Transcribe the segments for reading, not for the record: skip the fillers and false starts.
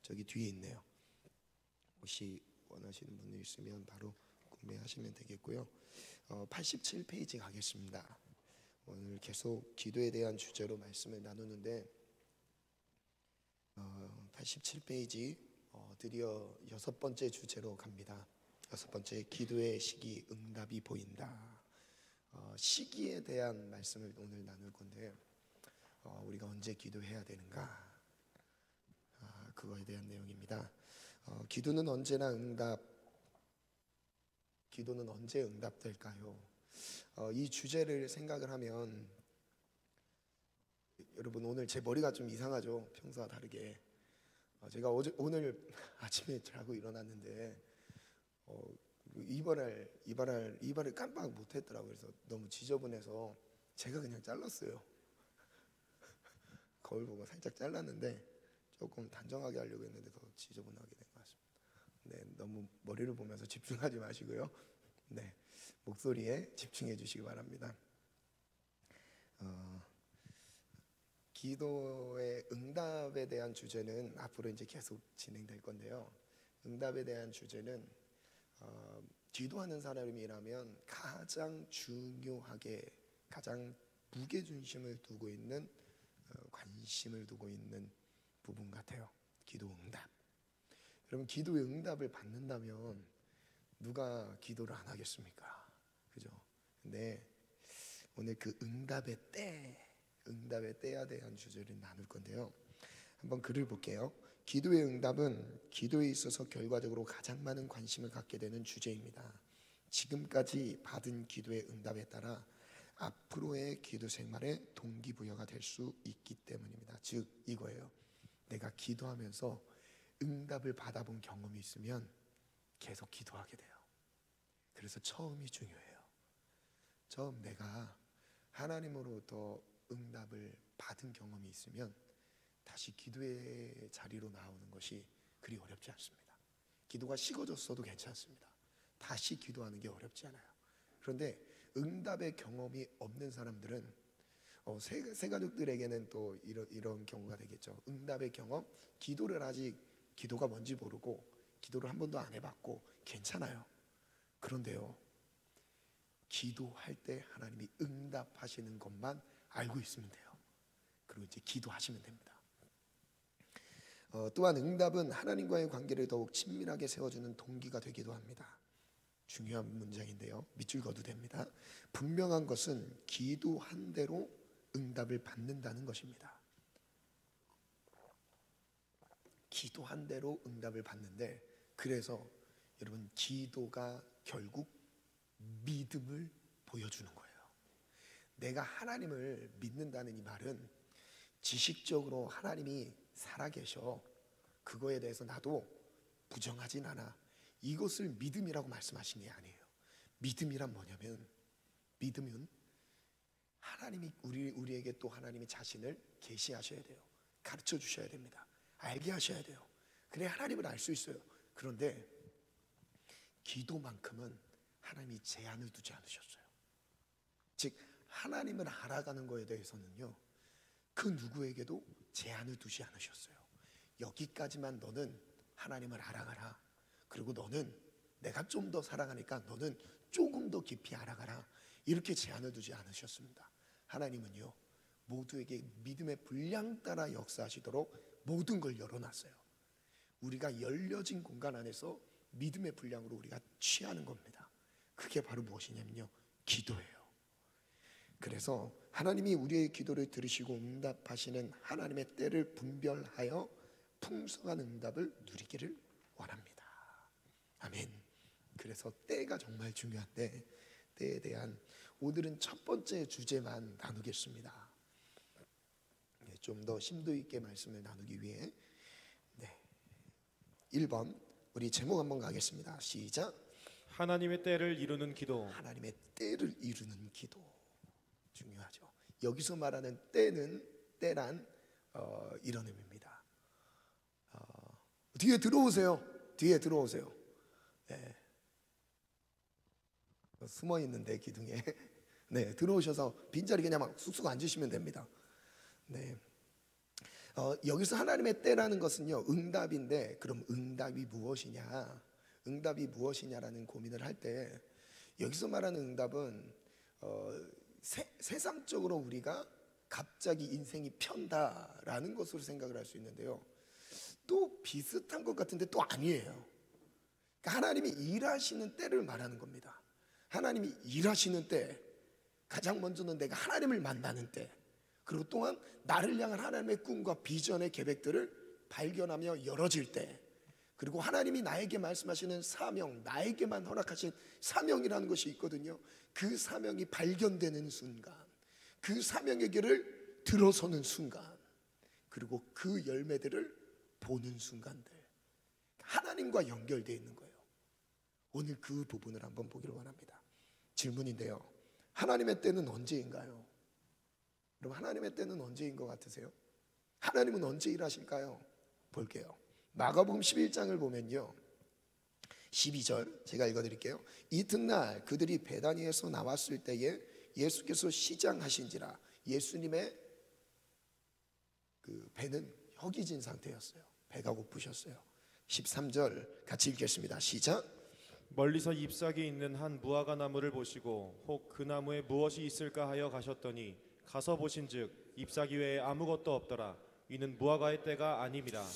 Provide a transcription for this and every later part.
저기 뒤에 있네요. 혹시 원하시는 분이 있으면 바로 구매하시면 되겠고요. 87페이지 가겠습니다. 오늘 계속 기도에 대한 주제로 말씀을 나누는데 87페이지 드디어 6번째 주제로 갑니다. 6번째, 기도의 시기, 응답이 보인다. 시기에 대한 말씀을 오늘 나눌 건데 우리가 언제 기도해야 되는가, 그거에 대한 내용입니다. 기도는 언제 응답될까요? 이 주제를 생각을 하면, 여러분 오늘 제 머리가 좀 이상하죠? 평소와 다르게. 제가 오늘 아침에 자고 일어났는데 이발을 깜빡 못했더라고요. 그래서 너무 지저분해서 제가 그냥 잘랐어요. 거울 보고 살짝 잘랐는데 조금 단정하게 하려고 했는데 더 지저분하게 된 것 같습니다. 네, 너무 머리를 보면서 집중하지 마시고요. 네, 목소리에 집중해 주시기 바랍니다. 기도의 응답에 대한 주제는 앞으로 이제 계속 진행될 건데요. 응답에 대한 주제는 기도하는 사람이라면 가장 중요하게, 가장 무게중심을 두고 있는, 관심을 두고 있는 부분 같아요. 기도 응답. 여러분, 기도의 응답을 받는다면 누가 기도를 안 하겠습니까? 그죠? 근데 오늘 그 응답의 때에 대한 주제를 나눌 건데요. 한번 글을 볼게요. 기도의 응답은 기도에 있어서 결과적으로 가장 많은 관심을 갖게 되는 주제입니다. 지금까지 받은 기도의 응답에 따라 앞으로의 기도 생활에 동기부여가 될 수 있기 때문입니다. 즉 이거예요. 내가 기도하면서 응답을 받아본 경험이 있으면 계속 기도하게 돼요. 그래서 처음이 중요해요. 처음 내가 하나님으로부터 응답을 받은 경험이 있으면 다시 기도의 자리로 나오는 것이 그리 어렵지 않습니다. 기도가 식어졌어도 괜찮습니다. 다시 기도하는 게 어렵지 않아요. 그런데 응답의 경험이 없는 사람들은 새 가족들에게는 또 이런 경우가 되겠죠. 응답의 경험, 기도를 아직 기도가 뭔지 모르고 기도를 한 번도 안 해봤고 괜찮아요. 그런데요, 기도할 때 하나님이 응답하시는 것만 알고 있으면 돼요. 그리고 이제 기도하시면 됩니다. 또한 응답은 하나님과의 관계를 더욱 친밀하게 세워주는 동기가 되기도 합니다. 중요한 문장인데요, 밑줄 그어도 됩니다. 분명한 것은 기도한 대로 응답을 받는다는 것입니다. 기도한 대로 응답을 받는데, 그래서 여러분, 기도가 결국 믿음을 보여주는 거예요. 내가 하나님을 믿는다는 이 말은 지식적으로 하나님이 살아계셔, 그거에 대해서 나도 부정하진 않아, 이것을 믿음이라고 말씀하신 게 아니에요. 믿음이란 뭐냐면, 믿음은 하나님이 우리에게 또 하나님의 자신을 계시하셔야 돼요. 가르쳐 주셔야 됩니다. 알게 하셔야 돼요. 그래 하나님을 알 수 있어요. 그런데 기도만큼은 하나님이 제한을 두지 않으셨어요. 즉 하나님을 알아가는 거에 대해서는요, 그 누구에게도 제한을 두지 않으셨어요. 여기까지만 너는 하나님을 알아가라. 그리고 너는 내가 좀 더 사랑하니까 너는 조금 더 깊이 알아가라. 이렇게 제한을 두지 않으셨습니다. 하나님은요, 모두에게 믿음의 분량 따라 역사하시도록 모든 걸 열어놨어요. 우리가 열려진 공간 안에서 믿음의 분량으로 우리가 취하는 겁니다. 그게 바로 무엇이냐면요, 기도예요. 그래서 하나님이 우리의 기도를 들으시고 응답하시는 하나님의 때를 분별하여 풍성한 응답을 누리기를 원합니다. 아멘. 그래서 때가 정말 중요한데, 때에 대한 오늘은 첫 번째 주제만 나누겠습니다. 좀 더 심도 있게 말씀을 나누기 위해 1번 우리 제목 한번 가겠습니다. 시작. 하나님의 때를 이루는 기도. 하나님의 때를 이루는 기도. 중요하죠. 여기서 말하는 때란 이런 의미입니다. 뒤에 들어오세요. 뒤에 들어오세요. 네. 숨어 있는데 기둥에 네, 들어오셔서 빈자리 그냥 막 쑥쑥 앉으시면 됩니다. 네. 여기서 하나님의 때라는 것은요, 응답인데, 그럼 응답이 무엇이냐? 응답이 무엇이냐라는 고민을 할 때, 여기서 말하는 응답은 세상적으로 우리가 갑자기 인생이 편다라는 것으로 생각을 할 수 있는데요, 또 비슷한 것 같은데 또 아니에요. 그러니까 하나님이 일하시는 때를 말하는 겁니다. 하나님이 일하시는 때, 가장 먼저는 내가 하나님을 만나는 때, 그리고 또한 나를 향한 하나님의 꿈과 비전의 계획들을 발견하며 열어질 때, 그리고 하나님이 나에게 말씀하시는 사명, 나에게만 허락하신 사명이라는 것이 있거든요. 그 사명이 발견되는 순간, 그 사명의 길을 들어서는 순간, 그리고 그 열매들을 보는 순간들, 하나님과 연결되어 있는 거예요. 오늘 그 부분을 한번 보기를 원합니다. 질문인데요, 하나님의 때는 언제인가요? 여러분, 하나님의 때는 언제인 것 같으세요? 하나님은 언제 일하실까요? 볼게요. 마가복음 11장을 보면요, 12절 제가 읽어드릴게요. 이튿날 그들이 베다니에서 나왔을 때에 예수께서 시장하신지라. 예수님의 그 배는 허기진 상태였어요. 배가 고프셨어요. 13절 같이 읽겠습니다. 시작. 멀리서 잎사귀 있는 한 무화과 나무를 보시고 혹 그 나무에 무엇이 있을까 하여 가셨더니 가서 보신즉 잎사귀 외에 아무것도 없더라. 이는 무화과의 때가 아님이라.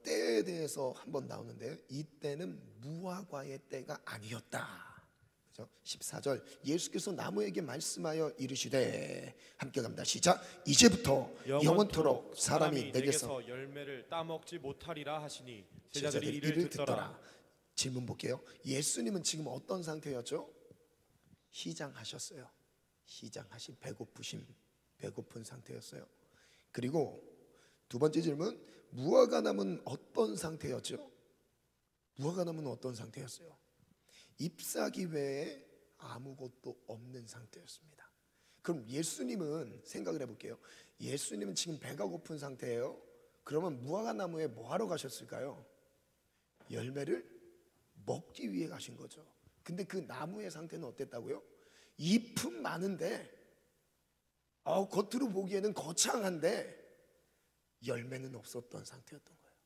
때에 대해서 한번 나오는데요, 이 때는 무화과의 때가 아니었다. 그죠? 14절 예수께서 나무에게 말씀하여 이르시되, 함께 갑니다. 시작. 이제부터 영원토록 사람이 내게서 열매를 따먹지 못하리라 하시니 제자들이 제자들이 이를 이를 듣더라. 질문 볼게요. 예수님은 지금 어떤 상태였죠? 시장하셨어요. 시장하신, 배고픈 상태였어요. 그리고 두 번째 질문, 무화과 나무는 어떤 상태였죠? 무화과 나무는 어떤 상태였어요? 잎사귀 외에 아무것도 없는 상태였습니다. 그럼 예수님은 생각을 해볼게요. 예수님은 지금 배가 고픈 상태예요. 그러면 무화과 나무에 뭐 하러 가셨을까요? 열매를 먹기 위해 가신 거죠. 근데 그 나무의 상태는 어땠다고요? 잎은 많은데, 겉으로 보기에는 거창한데 열매는 없었던 상태였던 거예요.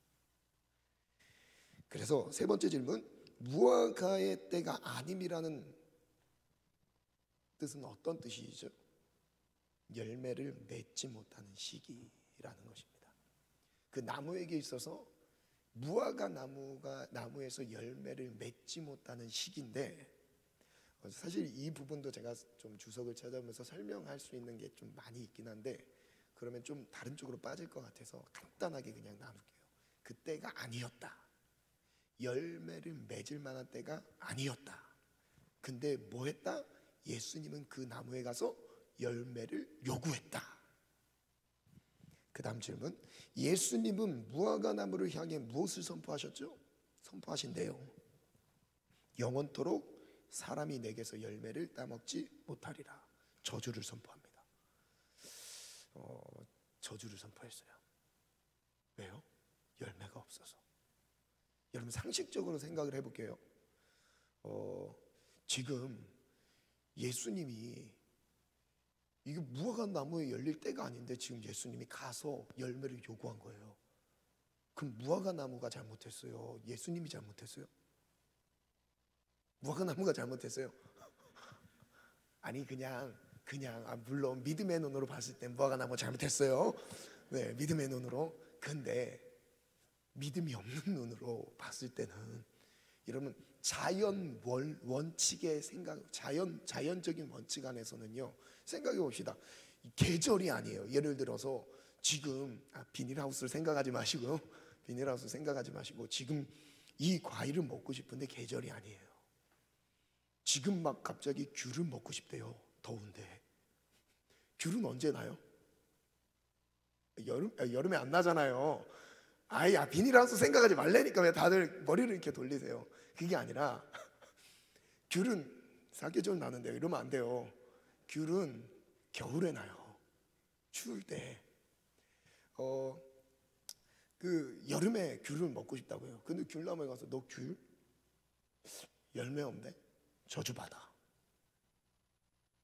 그래서 세 번째 질문, 무화과의 때가 아님이라는 뜻은 어떤 뜻이죠? 열매를 맺지 못하는 시기라는 것입니다. 그 나무에게 있어서 무화과 나무에서 열매를 맺지 못하는 시기인데, 사실 이 부분도 제가 좀 주석을 찾아보면서 설명할 수 있는 게 좀 많이 있긴 한데, 그러면 좀 다른 쪽으로 빠질 것 같아서 간단하게 그냥 나눌게요. 그 때가 아니었다. 열매를 맺을 만한 때가 아니었다. 근데 뭐 했다? 예수님은 그 나무에 가서 열매를 요구했다. 그 다음 질문, 예수님은 무화과 나무를 향해 무엇을 선포하셨죠? 선포하신대요. 영원토록 사람이 내게서 열매를 따먹지 못하리라. 저주를 선포합니다. 저주를 선포했어요. 왜요? 열매가 없어서. 여러분, 상식적으로 생각을 해볼게요. 지금 예수님이, 이게 무화과 나무에 열릴 때가 아닌데 지금 예수님이 가서 열매를 요구한 거예요. 그럼 무화과 나무가 잘못했어요? 예수님이 잘못했어요? 무화과 나무가 잘못했어요? 아니, 그냥 물론 믿음의 눈으로 봤을 땐 무화과 나무 잘못했어요. 네, 믿음의 눈으로. 근데 믿음이 없는 눈으로 봤을 때는, 여러분, 원칙의 생각, 자연적인 원칙 안에서는요, 생각해 봅시다. 계절이 아니에요. 예를 들어서 지금 비닐하우스를 생각하지 마시고요. 비닐하우스 생각하지 마시고, 지금 이 과일을 먹고 싶은데 계절이 아니에요. 지금 막 갑자기 귤을 먹고 싶대요. 더운데. 귤은 언제 나요? 여름에 안 나잖아요. 비닐하우스 생각하지 말라니까 왜 다들 머리를 이렇게 돌리세요? 그게 아니라 귤은 사계절 나는데 이러면 안 돼요. 귤은 겨울에 나요. 추울 때. 그 여름에 귤을 먹고 싶다고요. 근데 귤나무에 가서 너 귤? 열매 없네? 저주받아.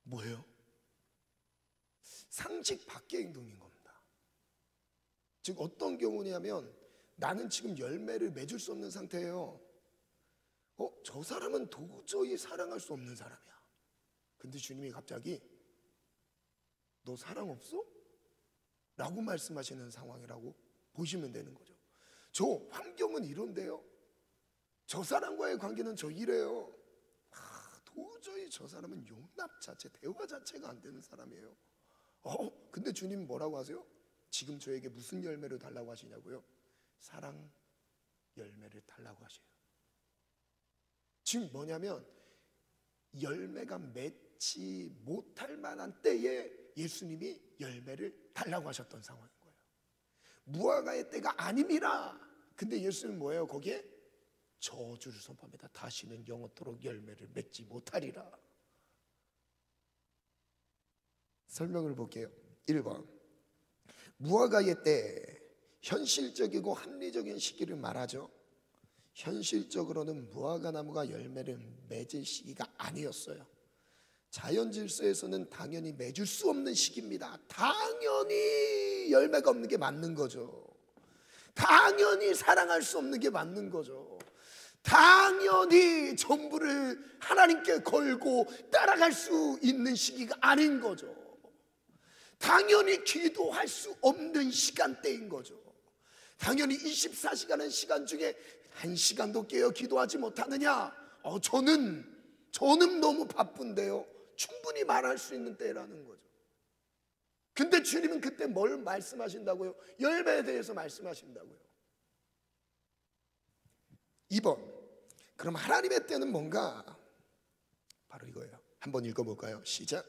뭐예요? 상식 밖의 행동인 겁니다. 즉 어떤 경우냐면 나는 지금 열매를 맺을 수 없는 상태예요. 저 사람은 도저히 사랑할 수 없는 사람이야. 근데 주님이 갑자기 너 사랑 없어? 라고 말씀하시는 상황이라고 보시면 되는 거죠. 저 환경은 이런데요, 저 사람과의 관계는 저 이래요. 도저히 저 사람은 용납 자체, 대화 자체가 안 되는 사람이에요. 근데 주님 뭐라고 하세요? 지금 저에게 무슨 열매를 달라고 하시냐고요? 사랑 열매를 달라고 하셔요. 지금 뭐냐면 열매가 맺지 못할 만한 때에 예수님이 열매를 달라고 하셨던 상황인 거예요. 무화과의 때가 아님이라. 근데 예수는 뭐예요? 거기에 저주를 선포합니다. 다시는 영원토록 열매를 맺지 못하리라. 설명을 볼게요. 1번, 무화과의 때, 현실적이고 합리적인 시기를 말하죠. 현실적으로는 무화과 나무가 열매를 맺을 시기가 아니었어요. 자연 질서에서는 당연히 맺을 수 없는 시기입니다. 당연히 열매가 없는 게 맞는 거죠. 당연히 사랑할 수 없는 게 맞는 거죠. 당연히 전부를 하나님께 걸고 따라갈 수 있는 시기가 아닌 거죠. 당연히 기도할 수 없는 시간대인 거죠. 당연히 24시간의 시간 중에 1시간도 깨어 기도하지 못하느냐? 저는 너무 바쁜데요. 충분히 말할 수 있는 때라는 거죠. 근데 주님은 그때 뭘 말씀하신다고요? 열매에 대해서 말씀하신다고요. 2번, 그럼 하나님의 때는 뭔가? 바로 이거예요. 한번 읽어볼까요? 시작.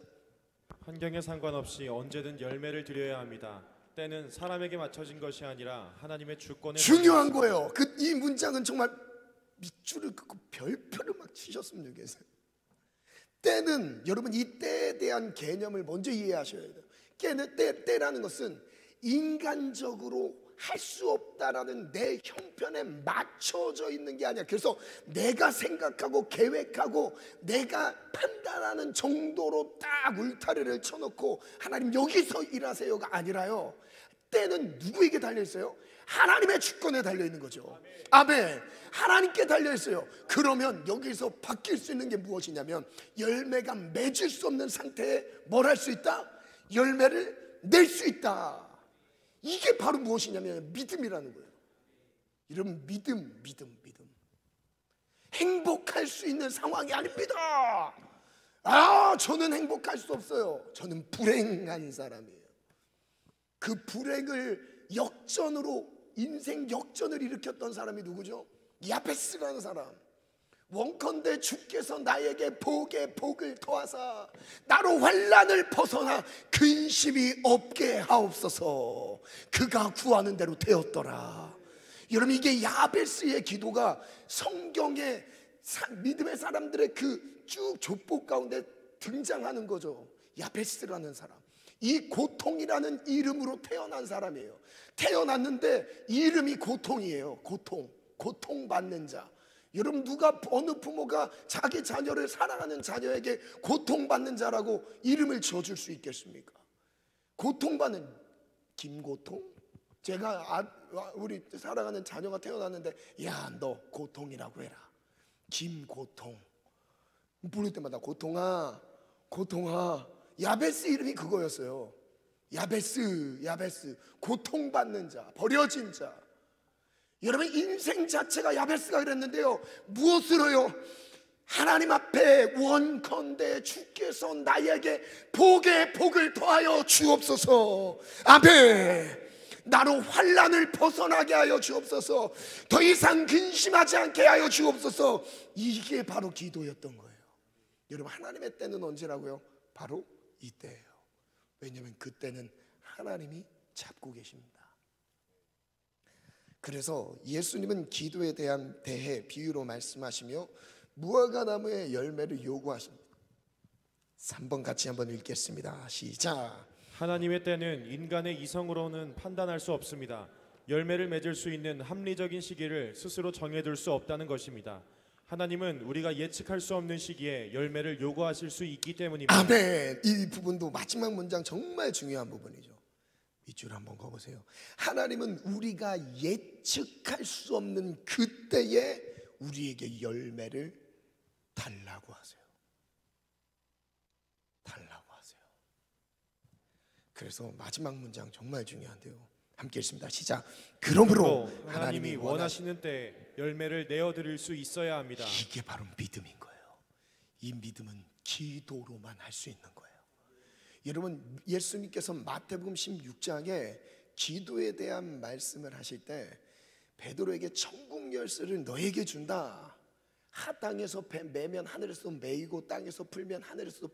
환경에 상관없이 언제든 열매를 드려야 합니다. 때는 사람에게 맞춰진 것이 아니라 하나님의 주권에 중요한 거예요. 이 문장은 정말 밑줄을 긋고 별표를 막 치셨으면 좋겠어요. 때는, 여러분 이 때에 대한 개념을 먼저 이해하셔야 돼요. 때라는 것은 인간적으로 할 수 없다라는 내 형편에 맞춰져 있는 게 아니야. 그래서 내가 생각하고 계획하고 내가 판단하는 정도로 딱 울타리를 쳐놓고 하나님 여기서 일하세요가 아니라요, 때는 누구에게 달려있어요? 하나님의 주권에 달려있는 거죠. 아멘. 하나님께 달려있어요. 그러면 여기서 바뀔 수 있는 게 무엇이냐면 열매가 맺을 수 없는 상태에 뭘 할 수 있다? 열매를 낼 수 있다. 이게 바로 무엇이냐면 믿음이라는 거예요. 여러분, 믿음. 행복할 수 있는 상황이 아닙니다. 저는 행복할 수 없어요. 저는 불행한 사람이에요. 그 불행을 역전으로, 인생 역전을 일으켰던 사람이 누구죠? 야베스라는 사람. 원컨대 주께서 나에게 복을 더하사 나로 환난을 벗어나 근심이 없게 하옵소서. 그가 구하는 대로 되었더라. 여러분, 이게 야베스의 기도가 성경의 믿음의 사람들의 그 쭉 족보 가운데 등장하는 거죠. 야베스라는 사람, 이 고통이라는 이름으로 태어난 사람이에요. 태어났는데 이름이 고통이에요. 고통받는 자. 여러분, 어느 부모가 자기 자녀를 사랑하는 자녀에게 고통받는 자라고 이름을 지어줄 수 있겠습니까? 고통받는 김고통? 제가 우리 사랑하는 자녀가 태어났는데, 야, 너 고통이라고 해라. 김고통. 부를 때마다 고통아. 야베스 이름이 그거였어요. 야베스. 고통받는 자, 버려진 자. 여러분, 인생 자체가 야베스가 그랬는데요, 무엇으로요? 하나님 앞에 원컨대 주께서 나에게 복을 더하여 주옵소서. 아멘. 나로 환난을 벗어나게 하여 주옵소서. 더 이상 근심하지 않게 하여 주옵소서. 이게 바로 기도였던 거예요. 여러분, 하나님의 때는 언제라고요? 바로 이때예요. 왜냐하면 그때는 하나님이 잡고 계십니다. 그래서 예수님은 기도에 대해 비유로 말씀하시며 무화과 나무의 열매를 요구하십니다. 3번 같이 한번 읽겠습니다. 시작. 하나님의 때는 인간의 이성으로는 판단할 수 없습니다. 열매를 맺을 수 있는 합리적인 시기를 스스로 정해둘 수 없다는 것입니다. 하나님은 우리가 예측할 수 없는 시기에 열매를 요구하실 수 있기 때문입니다. 아멘. 이 부분도 마지막 문장 정말 중요한 부분이죠. 밑줄 한번 그어보세요. 하나님은 우리가 예측할 수 없는 그때에 우리에게 열매를 달라고 하세요. 달라고 하세요. 그래서 마지막 문장 정말 중요한데요. 함께 읽습니다. 시작. 그러므로 하나님이 원하시는 때 열매를 내어드릴 수 있어야 합니다. 이게 바로 믿음인 거예요. 이 믿음은 기도로만 할 수 있는 거예요. 여러분, 예수님께서 마태복음 16장에 기도에 대한 말씀을 하실 때 베드로에게 천국 열쇠를 너에게 준다. 땅에서 매면 하늘에서 매이고 땅에서 풀면 하늘에서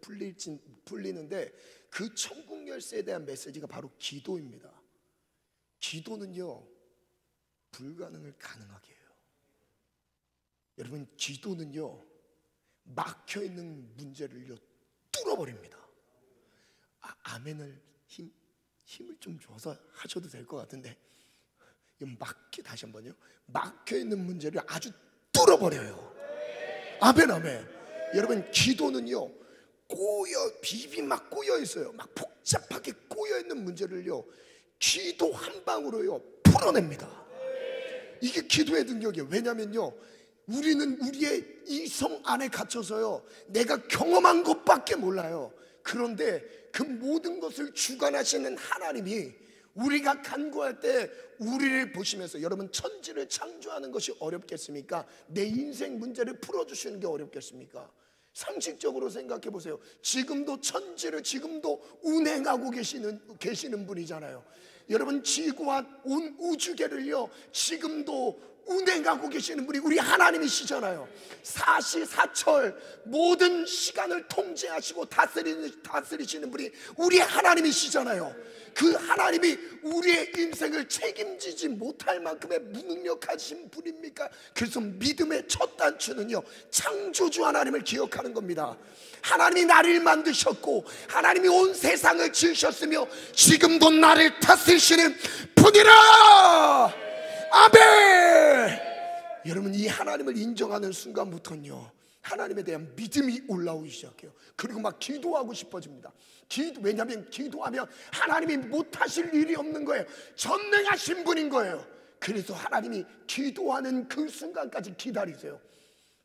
풀리는데 그 천국 열쇠에 대한 메시지가 바로 기도입니다. 기도는요, 불가능을 가능하게 해요. 여러분, 기도는요, 막혀있는 문제를요 뚫어버립니다. 아멘을 힘을 좀 줘서 하셔도 될 것 같은데, 다시 한번요. 막혀있는 문제를 아주 뚫어버려요. 아멘, 아멘. 여러분, 기도는요, 비비 막 꼬여 있어요. 막 복잡하게 꼬여 있는 문제를요, 기도 한 방으로요 풀어냅니다. 이게 기도의 능력이에요. 왜냐면요, 우리는 우리의 이성 안에 갇혀서요, 내가 경험한 것밖에 몰라요. 그런데 그 모든 것을 주관하시는 하나님이 우리가 간구할 때 우리를 보시면서, 여러분, 천지를 창조하는 것이 어렵겠습니까? 내 인생 문제를 풀어주시는 게 어렵겠습니까? 상식적으로 생각해 보세요. 지금도 천지를 지금도 운행하고 계시는 분이잖아요. 여러분, 지구와 온 우주계를요 지금도 운행하고 계시는 분이 우리 하나님이시잖아요. 사시사철 모든 시간을 통제하시고 다스리시는 분이 우리 하나님이시잖아요. 그 하나님이 우리의 인생을 책임지지 못할 만큼의 무능력하신 분입니까? 그래서 믿음의 첫 단추는요, 창조주 하나님을 기억하는 겁니다. 하나님이 나를 만드셨고 하나님이 온 세상을 지으셨으며 지금도 나를 다스리시는 분이라. 아멘. 여러분, 이 하나님을 인정하는 순간부터는요, 하나님에 대한 믿음이 올라오기 시작해요. 그리고 막 기도하고 싶어집니다. 왜냐하면 기도하면 하나님이 못하실 일이 없는 거예요. 전능하신 분인 거예요. 그래서 하나님이 기도하는 그 순간까지 기다리세요.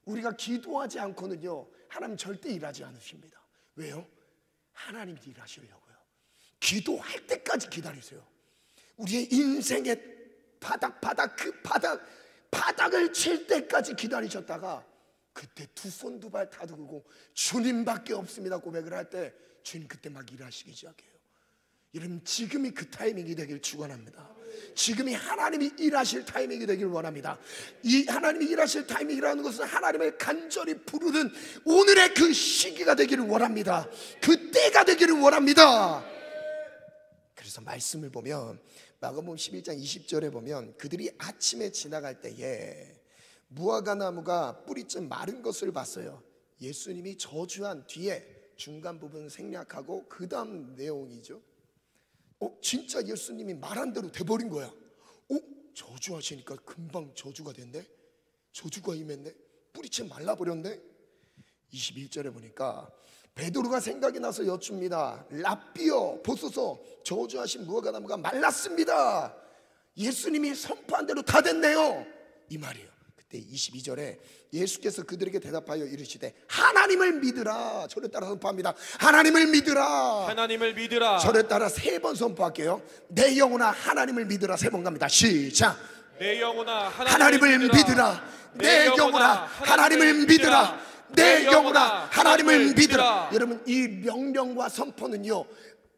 우리가 기도하지 않고는요, 하나님 절대 일하지 않으십니다. 왜요? 하나님이 일하시려고요. 기도할 때까지 기다리세요. 우리의 인생의 바닥을 칠 때까지 기다리셨다가 그때 두 손 두 발 다두고 주님밖에 없습니다 고백을 할 때 주님 그때 막 일하시기 시작해요. 여러분, 지금이 그 타이밍이 되길 축원합니다. 지금이 하나님이 일하실 타이밍이 되길 원합니다. 이 하나님이 일하실 타이밍이라는 것은 하나님을 간절히 부르는 오늘의 그 시기가 되기를 원합니다. 그 때가 되기를 원합니다. 그래서 말씀을 보면 마가복음 11장 20절에 보면 그들이 아침에 지나갈 때에 무화과 나무가 뿌리쯤 마른 것을 봤어요. 예수님이 저주한 뒤에 중간 부분 생략하고 그 다음 내용이죠. 진짜 예수님이 말한 대로 돼버린 거야. 저주하시니까 금방 저주가 됐네. 저주가 임했네. 뿌리채 말라버렸네. 21절에 보니까 베드로가 생각이 나서 여쭙니다. 랍비여, 보소서, 저주하신 무화과 나무가 말랐습니다. 예수님이 선포한 대로 다 됐네요. 이 말이에요. 그때 22절에 예수께서 그들에게 대답하여 이르시되 하나님을 믿으라. 저를 따라 선포합니다. 하나님을 믿으라. 하나님을 믿으라. 저를 따라 3번 선포할게요. 내 영혼아 하나님을 믿으라. 3번 갑니다. 시작. 내 영혼아 하나님을 믿으라. 내 영혼아 하나님을 믿으라. 내 영혼아 하나님을 믿으라. 여러분, 이 명령과 선포는요,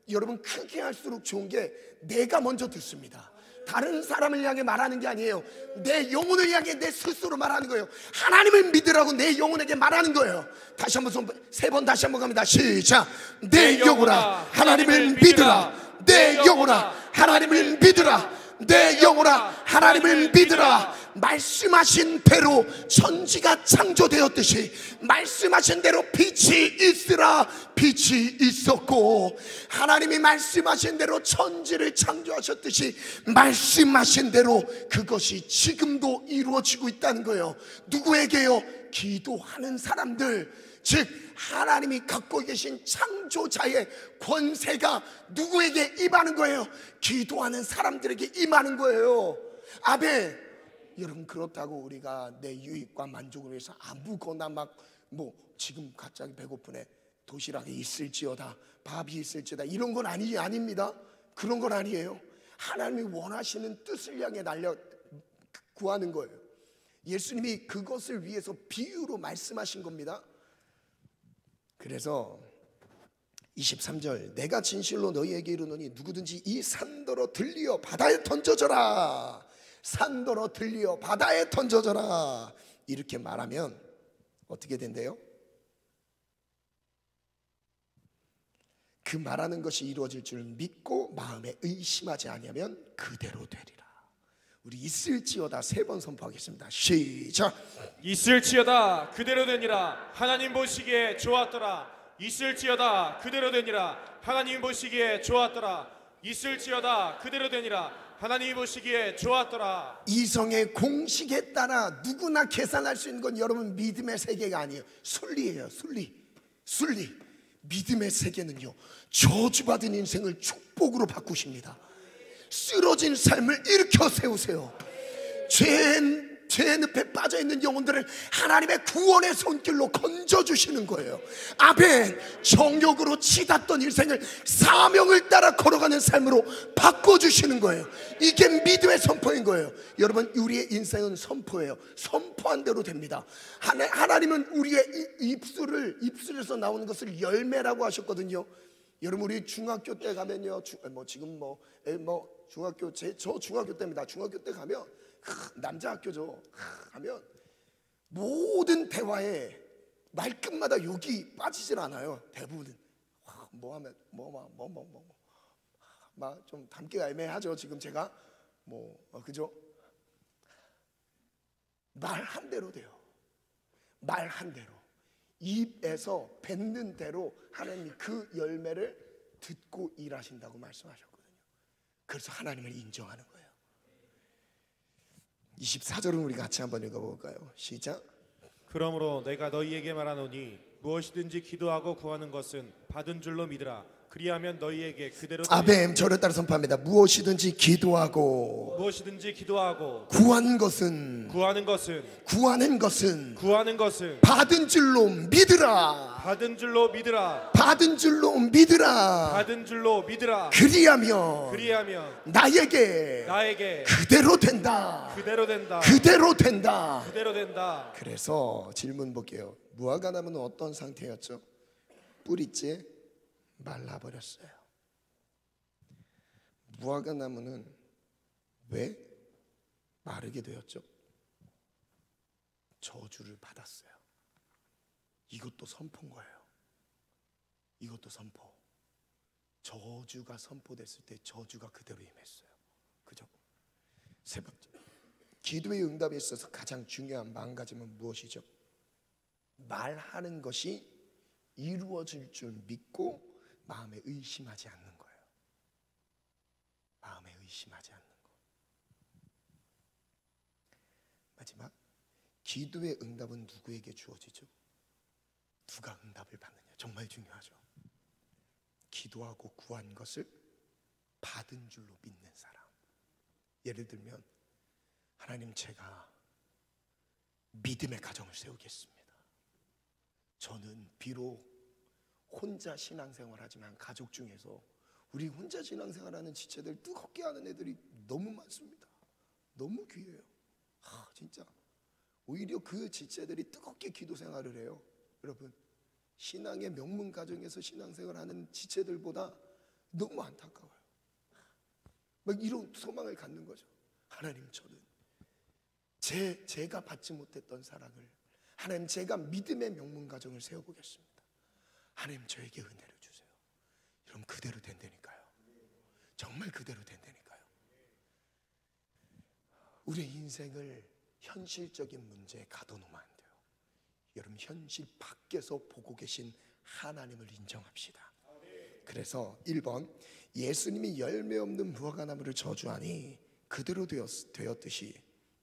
여러분, 크게 할수록 좋은 게 내가 먼저 듣습니다. 다른 사람을 향해 말하는 게 아니에요. 내 영혼을 향해 내 스스로 말하는 거예요. 하나님을 믿으라고 내 영혼에게 말하는 거예요. 다시 한번 3번 다시 한번 갑니다. 시작. 내 영혼아 하나님을 믿으라. 내 영혼아 하나님을 믿으라. 내 영혼아 하나님을 믿으라. 말씀하신 대로 천지가 창조되었듯이 말씀하신 대로 빛이 있으라. 빛이 있었고, 하나님이 말씀하신 대로 천지를 창조하셨듯이 말씀하신 대로 그것이 지금도 이루어지고 있다는 거예요. 누구에게요? 기도하는 사람들. 즉 하나님이 갖고 계신 창조자의 권세가 누구에게 임하는 거예요? 기도하는 사람들에게 임하는 거예요. 아멘. 여러분, 그렇다고 우리가 내 유익과 만족을 위해서 아무거나 지금 갑자기 배고프네, 도시락이 있을지어다, 밥이 있을지어다, 이런 건 아닙니다. 그런 건 아니에요. 하나님이 원하시는 뜻을 향해 구하는 거예요. 예수님이 그것을 위해서 비유로 말씀하신 겁니다. 그래서 23절, 내가 진실로 너희에게 이르노니 누구든지 이 산더러 들리어 바다에 던져져라, 산더러 들리어 바다에 던져져라, 이렇게 말하면 어떻게 된대요? 그 말하는 것이 이루어질 줄 믿고 마음에 의심하지 아니하면 그대로 되리라. 우리 있을지어다 3번 선포하겠습니다. 시작. 있을지어다 그대로 되니라. 하나님 보시기에 좋았더라. 있을지어다 그대로 되니라. 하나님 보시기에 좋았더라. 있을지어다 그대로 되니라. 하나님 보시기에 좋았더라. 이성의 공식에 따라 누구나 계산할 수 있는 건 여러분 믿음의 세계가 아니에요. 순리예요. 순리. 믿음의 세계는요, 저주받은 인생을 축복으로 바꾸십니다. 쓰러진 삶을 일으켜 세우세요. 죄의 늪에 빠져있는 영혼들을 하나님의 구원의 손길로 건져주시는 거예요. 아멘. 정욕으로 치닫던 인생을 사명을 따라 걸어가는 삶으로 바꿔주시는 거예요. 이게 믿음의 선포인 거예요. 여러분, 우리의 인생은 선포예요. 선포한 대로 됩니다. 하나님은 우리의 입술에서 나오는 것을 열매라고 하셨거든요. 여러분, 우리 중학교 때 가면요, 중학교, 저 중학교 때입니다. 중학교 때 가면 남자 학교죠. 하면 모든 대화에 말끝마다 욕이 빠지질 않아요. 대부분은 막 좀 담기가 애매하죠. 지금 제가 그죠? 말 한 대로 돼요. 말 한 대로, 입에서 뱉는 대로 하나님이 그 열매를 듣고 일하신다고 말씀하셨거든요. 그래서 하나님을 인정하는 거예요. 24절은 우리 같이 한번 읽어볼까요? 시작. 그러므로 내가 너희에게 말하노니 무엇이든지 기도하고 구하는 것은 받은 줄로 믿으라. 그리하면 너희에게 그대로 되리라. 아멘. 저를 따라 선포합니다. 무엇이든지 기도하고 구하는 것은 받은 줄로 믿으라. 그리하면 나에게 그대로 된다. 그래서 질문 볼게요. 무화과나무는 어떤 상태였죠? 뿌리째 말라버렸어요. 무화과나무는 왜 마르게 되었죠? 저주를 받았어요. 이것도 선포인 거예요. 이것도 선포. 저주가 선포됐을 때 저주가 그대로 임했어요. 그죠? 세 번째, 기도의 응답에 있어서 가장 중요한 마음가짐은 무엇이죠? 말하는 것이 이루어질 줄 믿고 마음에 의심하지 않는 거예요. 마음에 의심하지 않는 거. 마지막, 기도의 응답은 누구에게 주어지죠? 누가 응답을 받느냐. 정말 중요하죠. 기도하고 구한 것을 받은 줄로 믿는 사람. 예를 들면, 하나님, 제가 믿음의 가정을 세우겠습니다. 저는 비록 혼자 신앙생활 하지만 가족 중에서 우리 혼자 신앙생활하는 지체들 뜨겁게 하는 애들이 너무 많습니다. 너무 귀해요. 진짜 오히려 그 지체들이 뜨겁게 기도 생활을 해요. 여러분, 신앙의 명문 가정에서 신앙생활하는 지체들보다 너무 안타까워요. 막 이런 소망을 갖는 거죠. 하나님, 저는 제가 받지 못했던 사랑을, 하나님, 제가 믿음의 명문 가정을 세워보겠습니다. 하나님, 저에게 은혜를 주세요. 여러분, 그대로 된다니까요. 정말 그대로 된다니까요. 우리의 인생을 현실적인 문제에 가둬놓으면 안 돼요. 여러분, 현실 밖에서 보고 계신 하나님을 인정합시다. 그래서 1번, 예수님이 열매 없는 무화과나무를 저주하니 그대로 되었듯이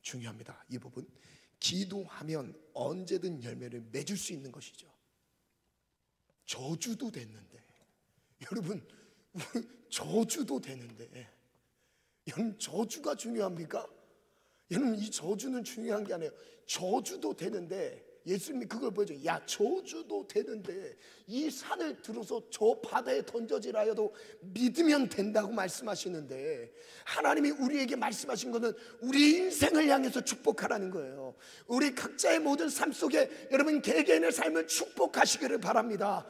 중요합니다. 이 부분, 기도하면 언제든 열매를 맺을 수 있는 것이죠. 저주도 됐는데, 여러분 저주도 되는데, 여러분 저주가 중요합니까? 여러분 이 저주는 중요한 게 아니에요. 저주도 되는데 예수님이 그걸 보여줘요. 야, 저주도 되는데 이 산을 들어서 저 바다에 던져지라 하여도 믿으면 된다고 말씀하시는데, 하나님이 우리에게 말씀하신 것은 우리 인생을 향해서 축복하라는 거예요. 우리 각자의 모든 삶 속에 여러분 개개인의 삶을 축복하시기를 바랍니다.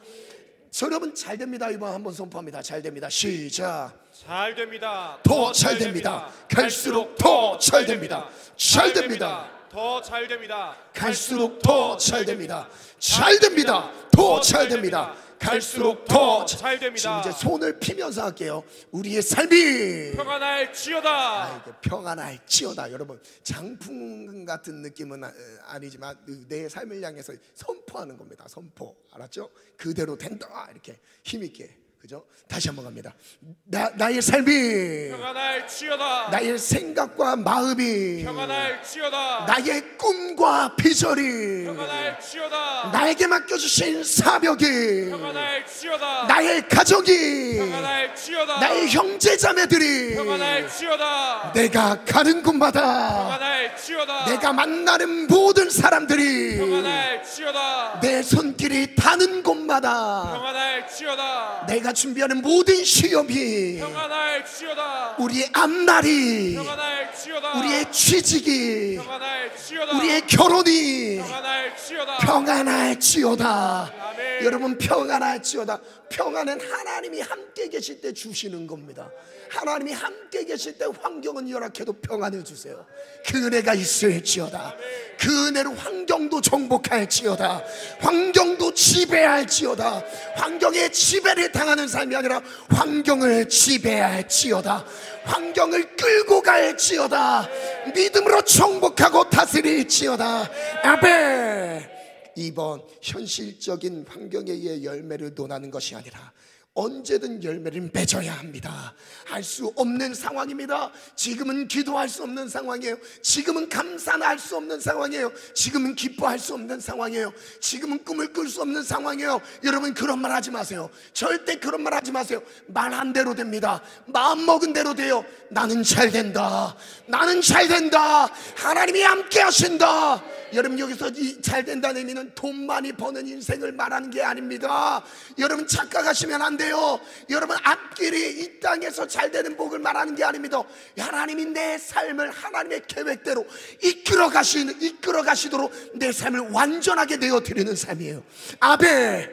여러분 잘 됩니다. 이번 한번 선포합니다. 잘 됩니다. 시작. 잘 됩니다. 더 잘 됩니다. 갈수록 더 잘 됩니다. 잘 됩니다. 더 잘 됩니다. 갈수록 더 잘 됩니다. 잘 됩니다. 더 잘 됩니다. 갈수록 더 잘 됩니다. 지금 이제 손을 피면서 할게요. 우리의 삶이 평안할지어다. 평안할지어다. 여러분 장풍 같은 느낌은 아니지만 내 삶을 향해서 선포하는 겁니다. 선포, 알았죠? 그대로 된다, 이렇게 힘있게. 그죠? 다시 한번 갑니다. 나의 삶이 평안할지어다. 나의 생각과 마음이 평안할지어다. 나의 꿈과 비전이 평안할지어다. 나에게 맡겨주신 사명이 평안할지어다. 나의 가족이 평안할지어다. 나의 형제자매들이 평안할지어다. 내가 가는 곳마다 평안할지어다. 내가 만나는 모든 사람들이 평안할지어다. 내 손길이 닿는 곳마다 평안할지어다. 내가 준비하는 모든 시험이 평안할지어다. 우리의 앞날이 평안할지어다. 우리의 취직이 평안할지어다. 우리의 결혼이 평안할지어다. 평안할지어다. 아멘. 여러분 평안할지어다. 평안은 하나님이 함께 계실 때 주시는 겁니다. 하나님이 함께 계실 때 환경은 열악해도 평안을 주세요. 그 은혜가 있을지어다. 그 은혜로 환경도 정복할지어다. 환경도 지배할지어다. 환경에 지배를 당하는 삶이 아니라 환경을 지배할지어다. 환경을 끌고 갈지어다. 믿음으로 정복하고 다스릴지어다. 아멘. 이번 현실적인 환경에 의해 열매를 논하는 것이 아니라 언제든 열매를 맺어야 합니다. 할 수 없는 상황입니다. 지금은 기도할 수 없는 상황이에요. 지금은 감사할 수 없는 상황이에요. 지금은 기뻐할 수 없는 상황이에요. 지금은 꿈을 꿀 수 없는 상황이에요. 여러분 그런 말 하지 마세요. 절대 그런 말 하지 마세요. 말한 대로 됩니다. 마음 먹은 대로 돼요. 나는 잘 된다. 나는 잘 된다. 하나님이 함께 하신다. 여러분 여기서 이 잘 된다는 의미는 돈 많이 버는 인생을 말하는 게 아닙니다. 여러분 착각하시면 안 돼요. 여러분 앞길이 이 땅에서 잘 되는 복을 말하는 게 아닙니다. 하나님이 내 삶을 하나님의 계획대로 이끌어 가시도록 내 삶을 완전하게 내어 드리는 삶이에요. 아멘.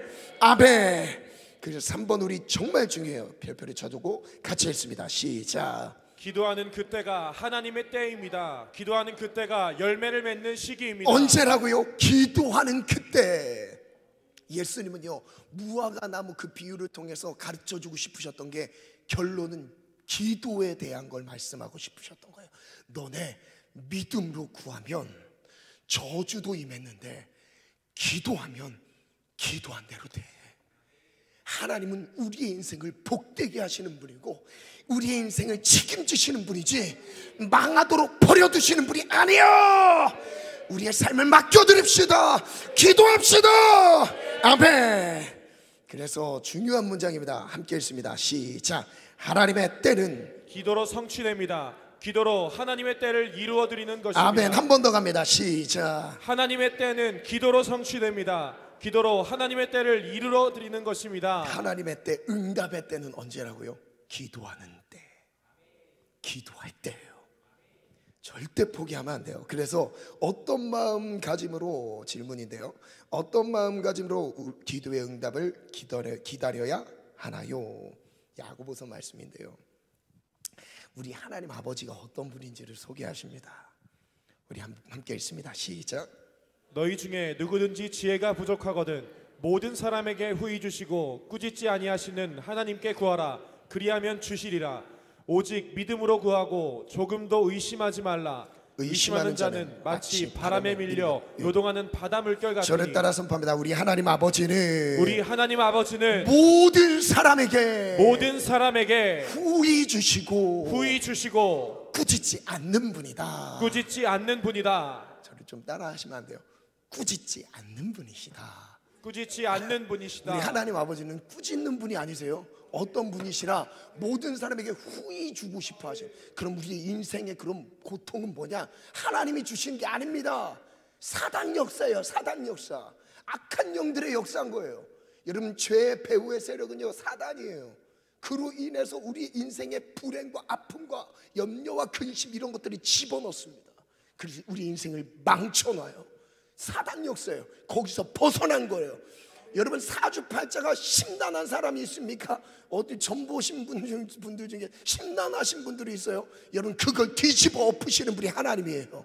그래서 3번 우리 정말 중요해요. 별표를 쳐두고 같이 읽습니다. 시작. 기도하는 그때가 하나님의 때입니다. 기도하는 그때가 열매를 맺는 시기입니다. 언제라고요? 기도하는 그때. 예수님은요 무화과 나무 그 비유를 통해서 가르쳐주고 싶으셨던 게, 결론은 기도에 대한 걸 말씀하고 싶으셨던 거예요. 너네 믿음으로 구하면 저주도 임했는데 기도하면 기도한 대로 돼. 하나님은 우리의 인생을 복되게 하시는 분이고 우리의 인생을 책임지시는 분이지 망하도록 버려두시는 분이 아니에요. 우리의 삶을 맡겨드립시다. 기도합시다. 아멘. 그래서 중요한 문장입니다. 함께 읽습니다. 시작. 하나님의 때는 기도로 성취됩니다. 기도로 하나님의 때를 이루어드리는 것입니다. 아멘. 한 번 더 갑니다. 시작. 하나님의 때는 기도로 성취됩니다. 기도로 하나님의 때를 이루어드리는 것입니다. 하나님의 때, 응답의 때는 언제라고요? 기도하는 때. 기도할 때예요. 절대 포기하면 안 돼요. 그래서 어떤 마음가짐으로, 질문인데요, 어떤 마음가짐으로 기도의 응답을 기다려야 하나요? 야고보서 말씀인데요, 우리 하나님 아버지가 어떤 분인지를 소개하십니다. 우리 함께 읽습니다. 시작. 너희 중에 누구든지 지혜가 부족하거든 모든 사람에게 후히 주시고 꾸짖지 아니하시는 하나님께 구하라. 그리하면 주시리라. 오직 믿음으로 구하고 조금도 의심하지 말라. 의심하는 자는 마치 바람에 밀려 요동하는 바다 물결 같으니. 저를 따라 선포합니다. 우리 하나님 아버지는 모든 사람에게 후히 주시고 꾸짖지 않는 분이다. 저를 좀 따라 하시면 안 돼요. 꾸짖지 않는 분이시다. 꾸짖지 않는 우리 분이시다. 하나님 아버지는 꾸짖는 분이 아니세요. 어떤 분이시라 모든 사람에게 후히 주고 싶어 하신. 그럼 우리의 인생의 그런 고통은 뭐냐? 하나님이 주신 게 아닙니다. 사단 역사예요. 사단 역사. 악한 영들의 역사인 거예요. 여러분, 죄의 배후의 세력은요 사단이에요. 그로 인해서 우리 인생의 불행과 아픔과 염려와 근심 이런 것들이 집어넣습니다. 그래서 우리 인생을 망쳐놔요. 사단 역사예요. 거기서 벗어난 거예요. 여러분, 사주팔자가 심란한 사람이 있습니까? 어디 점 보신 분들 중에 심란하신 분들이 있어요. 여러분, 그걸 뒤집어 엎으시는 분이 하나님이에요.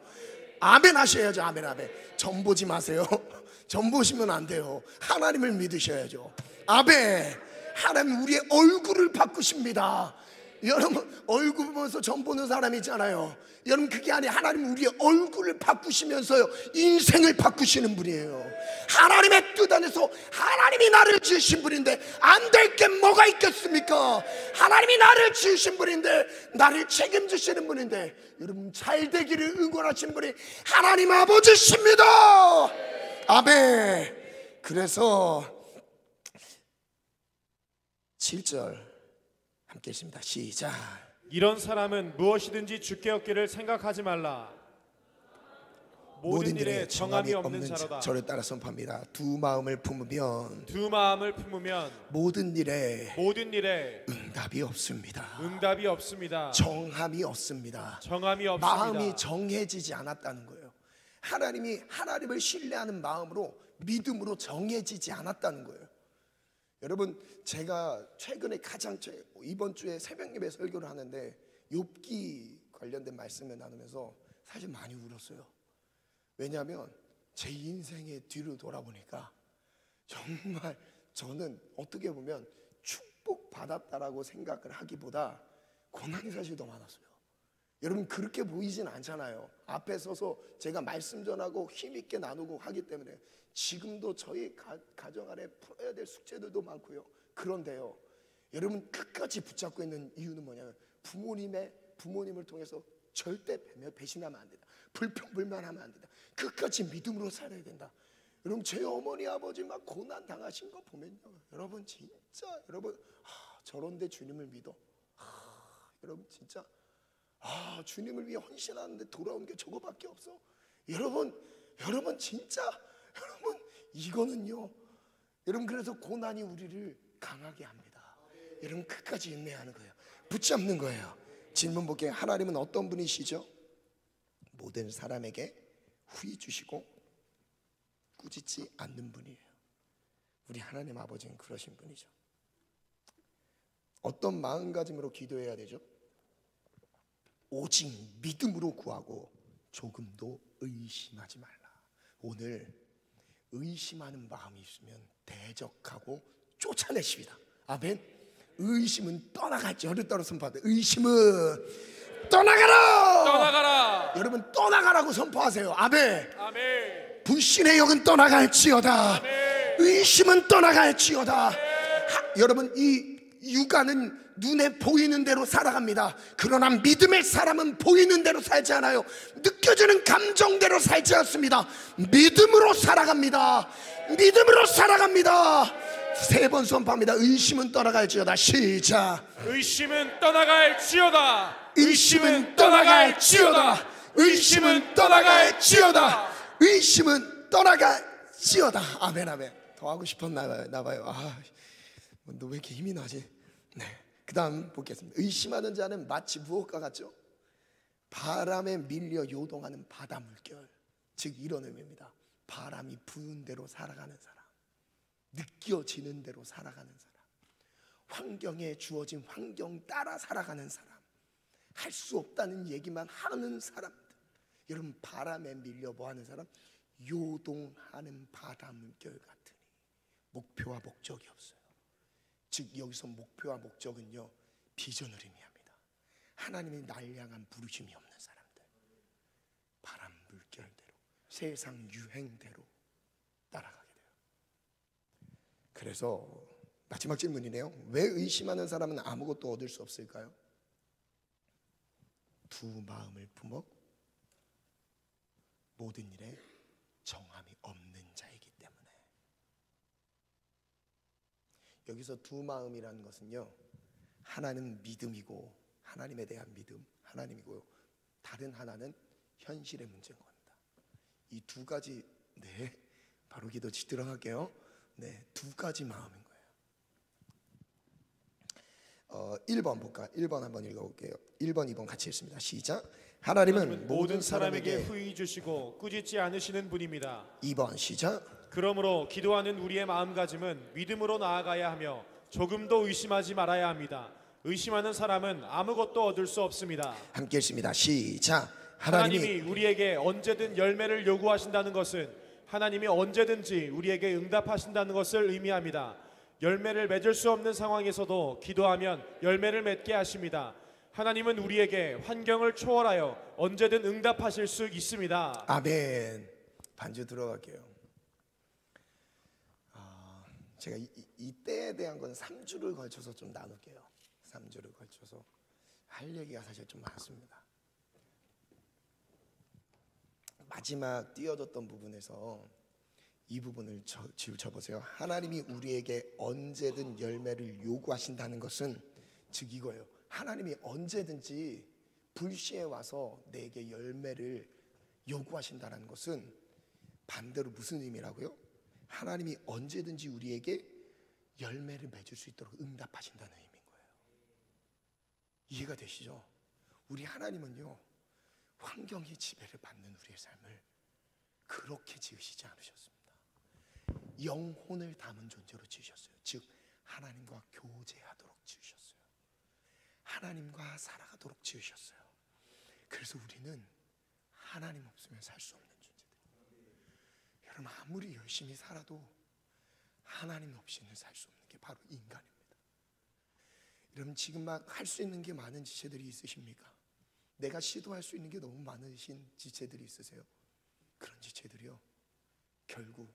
아멘 하셔야죠. 아멘 아멘. 점 보지 마세요. 점 보시면 안 돼요. 하나님을 믿으셔야죠. 아멘. 하나님 우리의 얼굴을 바꾸십니다. 여러분, 얼굴 보면서 점 보는 사람이 있잖아요. 여러분, 그게 아니에요. 하나님 우리의 얼굴을 바꾸시면서요 인생을 바꾸시는 분이에요. 하나님의 뜻 안에서 하나님이 나를 지으신 분인데 안 될 게 뭐가 있겠습니까? 하나님이 나를 지으신 분인데, 나를 책임지시는 분인데, 여러분 잘 되기를 응원하시는 분이 하나님 아버지십니다. 아멘. 그래서 7절 함께 읽습니다. 시작. 이런 사람은 무엇이든지 주께 얻기를 생각하지 말라. 모든 일에 정함이 없는 자로다. 저를 따라 선포합니다. 두 마음을 품으면 모든 일에 응답이 없습니다. 정함이 없습니다. 마음이 정해지지 않았다는 거예요. 하나님을 신뢰하는 마음으로, 믿음으로 정해지지 않았다는 거예요. 여러분, 제가 최근에 이번 주에 새벽 예배 설교를 하는데 욥기 관련된 말씀을 나누면서 사실 많이 울었어요. 왜냐하면 제 인생의 뒤를 돌아보니까 정말 저는 어떻게 보면 축복받았다라고 생각을 하기보다 고난이 사실 더 많았어요. 여러분, 그렇게 보이진 않잖아요. 앞에 서서 제가 말씀 전하고 힘있게 나누고 하기 때문에 지금도 저희 가정 안에 풀어야 될 숙제들도 많고요. 그런데요, 여러분 끝까지 붙잡고 있는 이유는 뭐냐면 부모님을 통해서 절대 배신하면 안 된다. 불평불만하면 안 된다. 끝까지 믿음으로 살아야 된다. 여러분, 제 어머니 아버지 막 고난 당하신 거 보면요, 여러분 진짜 저런데 주님을 믿어. 여러분 진짜 주님을 위해 헌신하는데 돌아온 게 저거밖에 없어. 여러분 진짜 여러분 이거는요, 여러분 그래서 고난이 우리를 강하게 합니다. 여러분 끝까지 인내하는 거예요. 붙잡는 거예요. 질문 볼게요. 하나님은 어떤 분이시죠? 모든 사람에게 후히 주시고 꾸짖지 않는 분이에요. 우리 하나님 아버지는 그러신 분이죠. 어떤 마음가짐으로 기도해야 되죠? 오직 믿음으로 구하고 조금도 의심하지 말라. 오늘 의심하는 마음이 있으면 대적하고 쫓아내십니다. 아멘. 의심은 떠나갈지. 저를 따라 선포하되 의심은 떠나가라. 여러분 떠나가라고 선포하세요. 아멘. 불신의 영은 떠나갈지어다. 아멘. 의심은 떠나갈지어다. 여러분, 이 육아는 눈에 보이는 대로 살아갑니다. 그러나 믿음의 사람은 보이는 대로 살지 않아요. 느껴지는 감정대로 살지 않습니다. 믿음으로 살아갑니다. 믿음으로 살아갑니다. 3번 선포합니다. 의심은 떠나갈지어다. 시작. 의심은 떠나갈지어다. 의심은 떠나갈지어다. 의심은 떠나갈지어다. 의심은 떠나갈지어다. 아멘 아멘. 더 하고 싶었나 봐요. 너 왜 이렇게 힘이 나지? 네. 그 다음 보겠습니다. 의심하는 자는 마치 무엇과 같죠? 바람에 밀려 요동하는 바다 물결. 즉 이런 의미입니다. 바람이 부는 대로 살아가는 사람, 느껴지는 대로 살아가는 사람, 환경에 주어진 환경 따라 살아가는 사람, 할 수 없다는 얘기만 하는 사람들. 여러분, 바람에 밀려 뭐하는 사람? 요동하는 바다 물결 같으니 목표와 목적이 없어요. 즉 여기서 목표와 목적은요, 비전을 의미합니다. 하나님의 날 향한 부르심이 없는 사람들, 바람 물결대로 세상 유행대로 따라가게 돼요. 그래서 마지막 질문이네요. 왜 의심하는 사람은 아무것도 얻을 수 없을까요? 두 마음을 품어 모든 일에 정함이 없는 자이기 때문에. 여기서 두 마음이라는 것은요, 하나는 믿음이고 하나님에 대한 믿음, 하나님이고요. 다른 하나는 현실의 문제인 겁니다. 이 두 가지, 네, 바로 기도치 들어갈게요. 네, 두 가지 마음인 거예요. 1번 볼까? 1번 한번 읽어볼게요. 1번, 2번 같이 읽습니다. 시작. 하나님은 모든 사람에게 후히 주시고 꾸짖지 않으시는 분입니다. 2번 시작. 그러므로 기도하는 우리의 마음가짐은 믿음으로 나아가야 하며 조금도 의심하지 말아야 합니다. 의심하는 사람은 아무것도 얻을 수 없습니다. 함께 읽습니다. 시작. 하나님이 우리에게 언제든 열매를 요구하신다는 것은 하나님이 언제든지 우리에게 응답하신다는 것을 의미합니다. 열매를 맺을 수 없는 상황에서도 기도하면 열매를 맺게 하십니다. 하나님은 우리에게 환경을 초월하여 언제든 응답하실 수 있습니다. 아멘. 반주 들어갈게요. 제가 이 때에 대한 건 3주를 걸쳐서 좀 나눌게요. 3주를 걸쳐서 할 얘기가 사실 좀 많습니다. 마지막 띄워줬던 부분에서 이 부분을 지우쳐보세요. 하나님이 우리에게 언제든 열매를 요구하신다는 것은 즉 이거예요. 하나님이 언제든지 불시에 와서 내게 열매를 요구하신다는 것은 반대로 무슨 의미라고요? 하나님이 언제든지 우리에게 열매를 맺을 수 있도록 응답하신다는 의미인 거예요. 이해가 되시죠? 우리 하나님은요, 환경의 지배를 받는 우리의 삶을 그렇게 지으시지 않으셨습니다. 영혼을 담은 존재로 지으셨어요. 즉 하나님과 교제하도록 지으셨어요. 하나님과 살아가도록 지으셨어요. 그래서 우리는 하나님 없으면 살 수 없는 존재들. 여러분, 아무리 열심히 살아도 하나님 없이는 살 수 없는 게 바로 인간입니다. 여러분, 지금 막 할 수 있는 게 많은 지체들이 있으십니까? 내가 시도할 수 있는 게 너무 많으신 지체들이 있으세요? 그런 지체들이요, 결국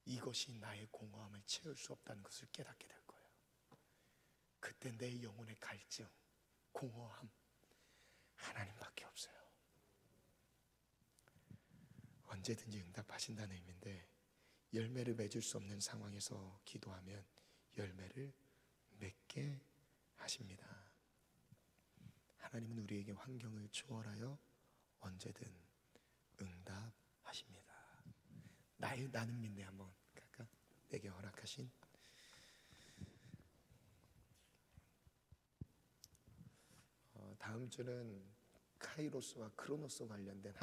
이것이 나의 공허함을 채울 수 없다는 것을 깨닫게 될 거예요. 그때 내 영혼의 갈증, 공허함, 하나님밖에 없어요. 언제든지 응답하신다는 의미인데, 열매를 맺을 수 없는 상황에서 기도하면 열매를 맺게 하십니다. 하나님은 우리에게 환경을 초월하여 언제든 응답하십니다. 나는 믿네 한번 갈까? 내게 허락하신 다음 주는 카이로스와 크로노스 관련된